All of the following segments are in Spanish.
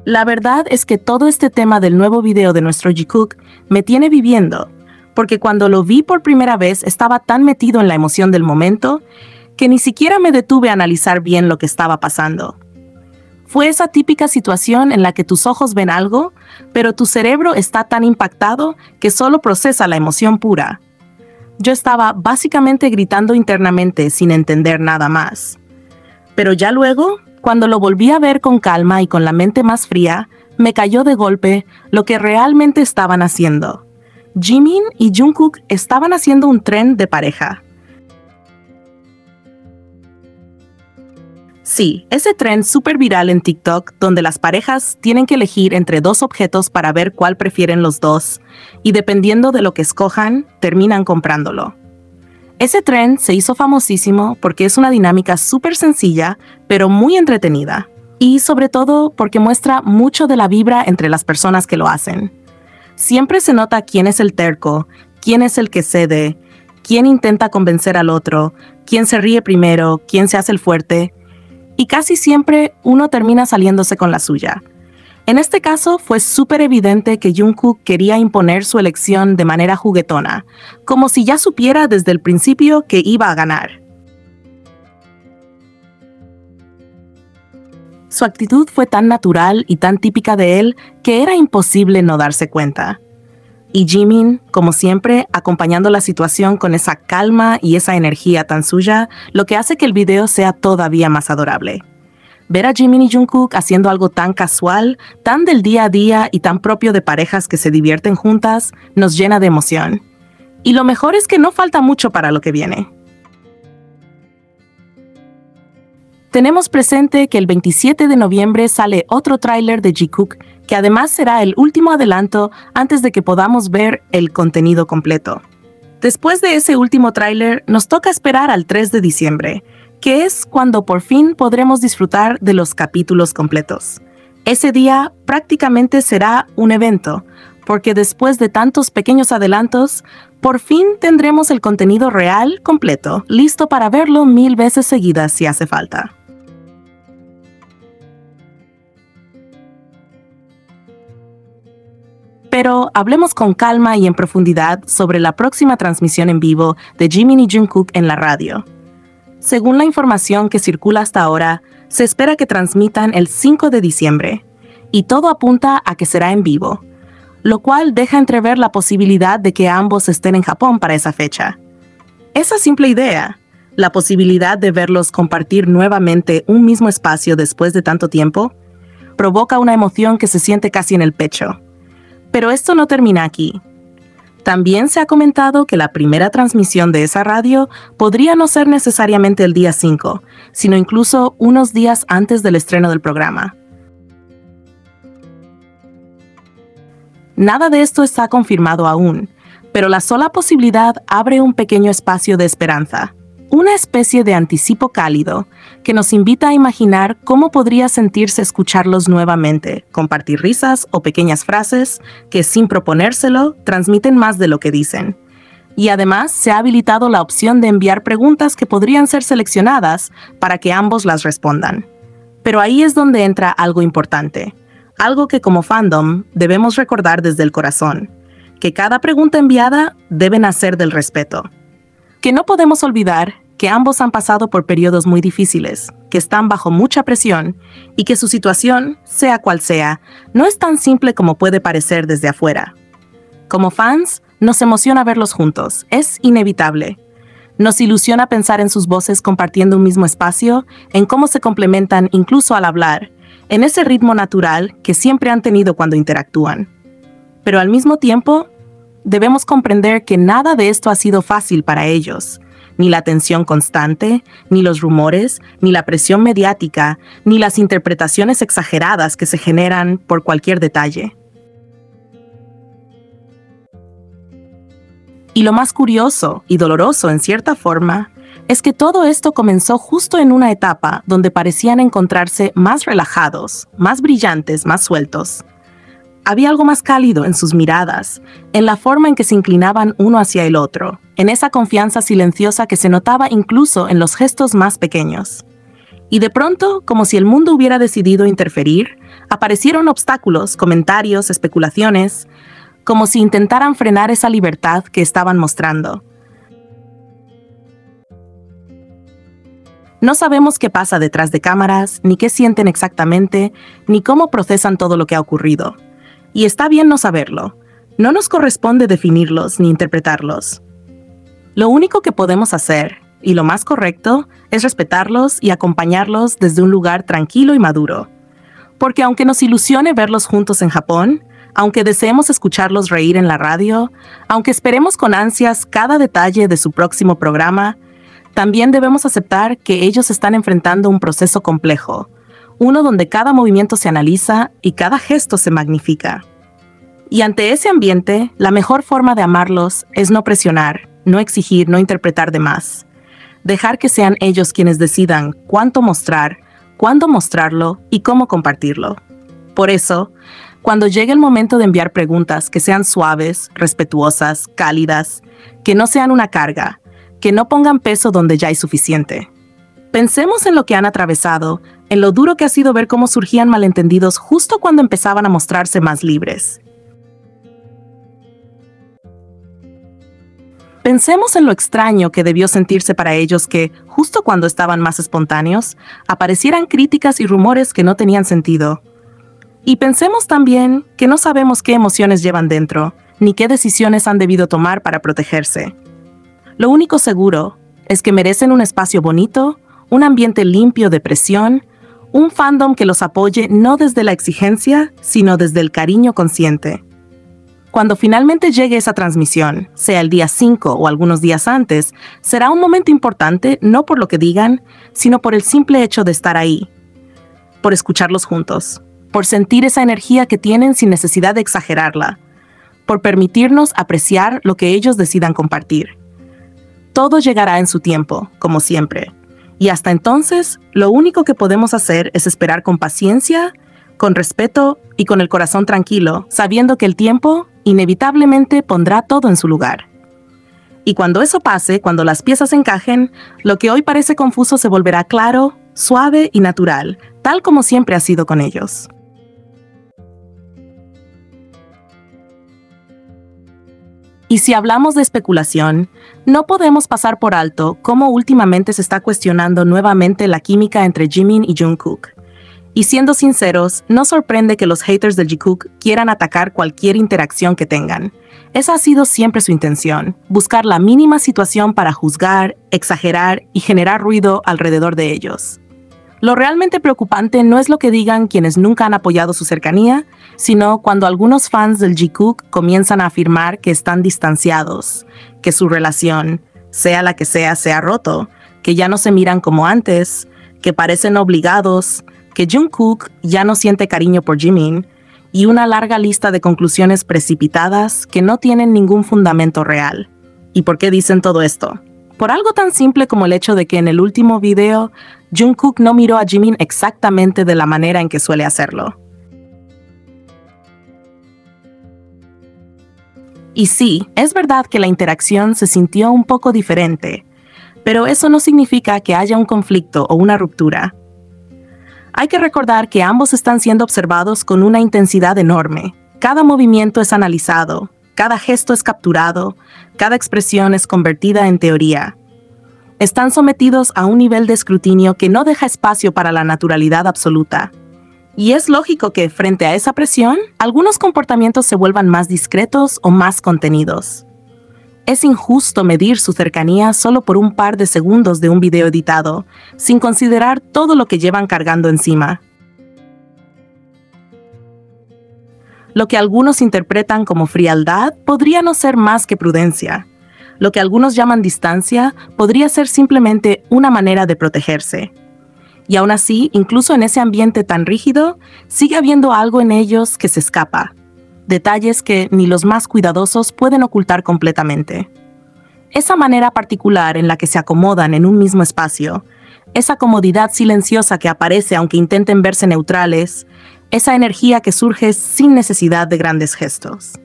La verdad es que todo este tema del nuevo video de nuestro Jikook me tiene viviendo, porque cuando lo vi por primera vez estaba tan metido en la emoción del momento que ni siquiera me detuve a analizar bien lo que estaba pasando. Fue esa típica situación en la que tus ojos ven algo, pero tu cerebro está tan impactado que solo procesa la emoción pura. Yo estaba básicamente gritando internamente sin entender nada más. Pero ya luego, cuando lo volví a ver con calma y con la mente más fría, me cayó de golpe lo que realmente estaban haciendo. Jimin y Jungkook estaban haciendo un tren de pareja. Sí, ese tren súper viral en TikTok donde las parejas tienen que elegir entre dos objetos para ver cuál prefieren los dos, y dependiendo de lo que escojan, terminan comprándolo. Ese tren se hizo famosísimo porque es una dinámica súper sencilla, pero muy entretenida, y sobre todo porque muestra mucho de la vibra entre las personas que lo hacen. Siempre se nota quién es el terco, quién es el que cede, quién intenta convencer al otro, quién se ríe primero, quién se hace el fuerte, y casi siempre uno termina saliéndose con la suya. En este caso fue súper evidente que Jungkook quería imponer su elección de manera juguetona, como si ya supiera desde el principio que iba a ganar. Su actitud fue tan natural y tan típica de él que era imposible no darse cuenta. Y Jimin, como siempre, acompañando la situación con esa calma y esa energía tan suya, lo que hace que el video sea todavía más adorable. Ver a Jimin y Jungkook haciendo algo tan casual, tan del día a día y tan propio de parejas que se divierten juntas, nos llena de emoción. Y lo mejor es que no falta mucho para lo que viene. Tenemos presente que el 27 de noviembre sale otro tráiler de Jikook, que además será el último adelanto antes de que podamos ver el contenido completo. Después de ese último tráiler, nos toca esperar al 3 de diciembre, que es cuando por fin podremos disfrutar de los capítulos completos. Ese día prácticamente será un evento, porque después de tantos pequeños adelantos, por fin tendremos el contenido real completo, listo para verlo 1000 veces seguidas si hace falta. Pero hablemos con calma y en profundidad sobre la próxima transmisión en vivo de Jimin y Jungkook en la radio. Según la información que circula hasta ahora, se espera que transmitan el 5 de diciembre, y todo apunta a que será en vivo, lo cual deja entrever la posibilidad de que ambos estén en Japón para esa fecha. Esa simple idea, la posibilidad de verlos compartir nuevamente un mismo espacio después de tanto tiempo, provoca una emoción que se siente casi en el pecho. Pero esto no termina aquí. También se ha comentado que la primera transmisión de esa radio podría no ser necesariamente el día 5, sino incluso unos días antes del estreno del programa. Nada de esto está confirmado aún, pero la sola posibilidad abre un pequeño espacio de esperanza, una especie de anticipo cálido que nos invita a imaginar cómo podría sentirse escucharlos nuevamente, compartir risas o pequeñas frases que, sin proponérselo, transmiten más de lo que dicen. Y además se ha habilitado la opción de enviar preguntas que podrían ser seleccionadas para que ambos las respondan. Pero ahí es donde entra algo importante, algo que como fandom debemos recordar desde el corazón, que cada pregunta enviada debe nacer del respeto. Que no podemos olvidar que ambos han pasado por periodos muy difíciles, que están bajo mucha presión y que su situación, sea cual sea, no es tan simple como puede parecer desde afuera. Como fans, nos emociona verlos juntos, es inevitable. Nos ilusiona pensar en sus voces compartiendo un mismo espacio, en cómo se complementan incluso al hablar, en ese ritmo natural que siempre han tenido cuando interactúan. Pero al mismo tiempo, debemos comprender que nada de esto ha sido fácil para ellos, ni la tensión constante, ni los rumores, ni la presión mediática, ni las interpretaciones exageradas que se generan por cualquier detalle. Y lo más curioso y doloroso en cierta forma es que todo esto comenzó justo en una etapa donde parecían encontrarse más relajados, más brillantes, más sueltos. Había algo más cálido en sus miradas, en la forma en que se inclinaban uno hacia el otro, en esa confianza silenciosa que se notaba incluso en los gestos más pequeños. Y de pronto, como si el mundo hubiera decidido interferir, aparecieron obstáculos, comentarios, especulaciones, como si intentaran frenar esa libertad que estaban mostrando. No sabemos qué pasa detrás de cámaras, ni qué sienten exactamente, ni cómo procesan todo lo que ha ocurrido. Y está bien no saberlo. No nos corresponde definirlos ni interpretarlos. Lo único que podemos hacer, y lo más correcto, es respetarlos y acompañarlos desde un lugar tranquilo y maduro. Porque aunque nos ilusione verlos juntos en Japón, aunque deseemos escucharlos reír en la radio, aunque esperemos con ansias cada detalle de su próximo programa, también debemos aceptar que ellos están enfrentando un proceso complejo, uno donde cada movimiento se analiza y cada gesto se magnifica. Y ante ese ambiente, la mejor forma de amarlos es no presionar, no exigir, no interpretar de más. Dejar que sean ellos quienes decidan cuánto mostrar, cuándo mostrarlo y cómo compartirlo. Por eso, cuando llegue el momento de enviar preguntas que sean suaves, respetuosas, cálidas, que no sean una carga, que no pongan peso donde ya hay suficiente. Pensemos en lo que han atravesado, en lo duro que ha sido ver cómo surgían malentendidos justo cuando empezaban a mostrarse más libres. Pensemos en lo extraño que debió sentirse para ellos que, justo cuando estaban más espontáneos, aparecieran críticas y rumores que no tenían sentido. Y pensemos también que no sabemos qué emociones llevan dentro, ni qué decisiones han debido tomar para protegerse. Lo único seguro es que merecen un espacio bonito, un ambiente limpio de presión, un fandom que los apoye no desde la exigencia, sino desde el cariño consciente. Cuando finalmente llegue esa transmisión, sea el día 5 o algunos días antes, será un momento importante no por lo que digan, sino por el simple hecho de estar ahí, por escucharlos juntos, por sentir esa energía que tienen sin necesidad de exagerarla, por permitirnos apreciar lo que ellos decidan compartir. Todo llegará en su tiempo, como siempre, y hasta entonces, lo único que podemos hacer es esperar con paciencia, con respeto y con el corazón tranquilo, sabiendo que el tiempo inevitablemente pondrá todo en su lugar. Y cuando eso pase, cuando las piezas encajen, lo que hoy parece confuso se volverá claro, suave y natural, tal como siempre ha sido con ellos. Y si hablamos de especulación, no podemos pasar por alto cómo últimamente se está cuestionando nuevamente la química entre Jimin y Jungkook. Y siendo sinceros, no sorprende que los haters de Jikook quieran atacar cualquier interacción que tengan. Esa ha sido siempre su intención, buscar la mínima situación para juzgar, exagerar y generar ruido alrededor de ellos. Lo realmente preocupante no es lo que digan quienes nunca han apoyado su cercanía, sino cuando algunos fans del Jikook comienzan a afirmar que están distanciados, que su relación, sea la que sea, se ha roto, que ya no se miran como antes, que parecen obligados, que Jungkook ya no siente cariño por Jimin, y una larga lista de conclusiones precipitadas que no tienen ningún fundamento real. ¿Y por qué dicen todo esto? Por algo tan simple como el hecho de que en el último video, Jungkook no miró a Jimin exactamente de la manera en que suele hacerlo. Y sí, es verdad que la interacción se sintió un poco diferente, pero eso no significa que haya un conflicto o una ruptura. Hay que recordar que ambos están siendo observados con una intensidad enorme. Cada movimiento es analizado, cada gesto es capturado, cada expresión es convertida en teoría. Están sometidos a un nivel de escrutinio que no deja espacio para la naturalidad absoluta. Y es lógico que, frente a esa presión, algunos comportamientos se vuelvan más discretos o más contenidos. Es injusto medir su cercanía solo por un par de segundos de un video editado, sin considerar todo lo que llevan cargando encima. Lo que algunos interpretan como frialdad podría no ser más que prudencia. Lo que algunos llaman distancia podría ser simplemente una manera de protegerse. Y aún así, incluso en ese ambiente tan rígido, sigue habiendo algo en ellos que se escapa. Detalles que ni los más cuidadosos pueden ocultar completamente. Esa manera particular en la que se acomodan en un mismo espacio, esa comodidad silenciosa que aparece aunque intenten verse neutrales, esa energía que surge sin necesidad de grandes gestos.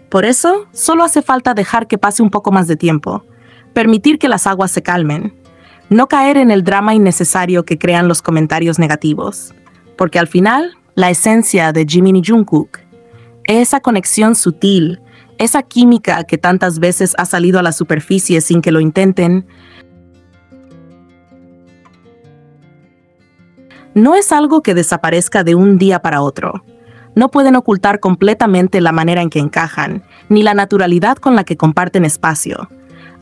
Por eso, solo hace falta dejar que pase un poco más de tiempo, permitir que las aguas se calmen. No caer en el drama innecesario que crean los comentarios negativos, porque al final, la esencia de Jimin y Jungkook es esa conexión sutil, esa química que tantas veces ha salido a la superficie sin que lo intenten. No es algo que desaparezca de un día para otro. No pueden ocultar completamente la manera en que encajan, ni la naturalidad con la que comparten espacio.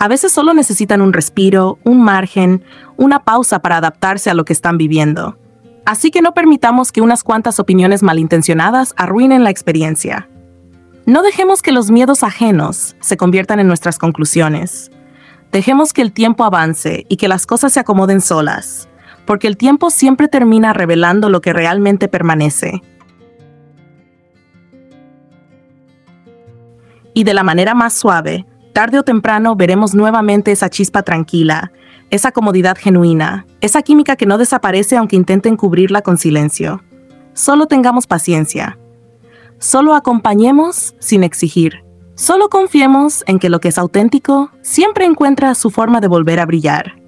A veces solo necesitan un respiro, un margen, una pausa para adaptarse a lo que están viviendo. Así que no permitamos que unas cuantas opiniones malintencionadas arruinen la experiencia. No dejemos que los miedos ajenos se conviertan en nuestras conclusiones. Dejemos que el tiempo avance y que las cosas se acomoden solas, porque el tiempo siempre termina revelando lo que realmente permanece. Y de la manera más suave, tarde o temprano veremos nuevamente esa chispa tranquila, esa comodidad genuina, esa química que no desaparece aunque intenten cubrirla con silencio. Solo tengamos paciencia. Solo acompañemos sin exigir. Solo confiemos en que lo que es auténtico siempre encuentra su forma de volver a brillar.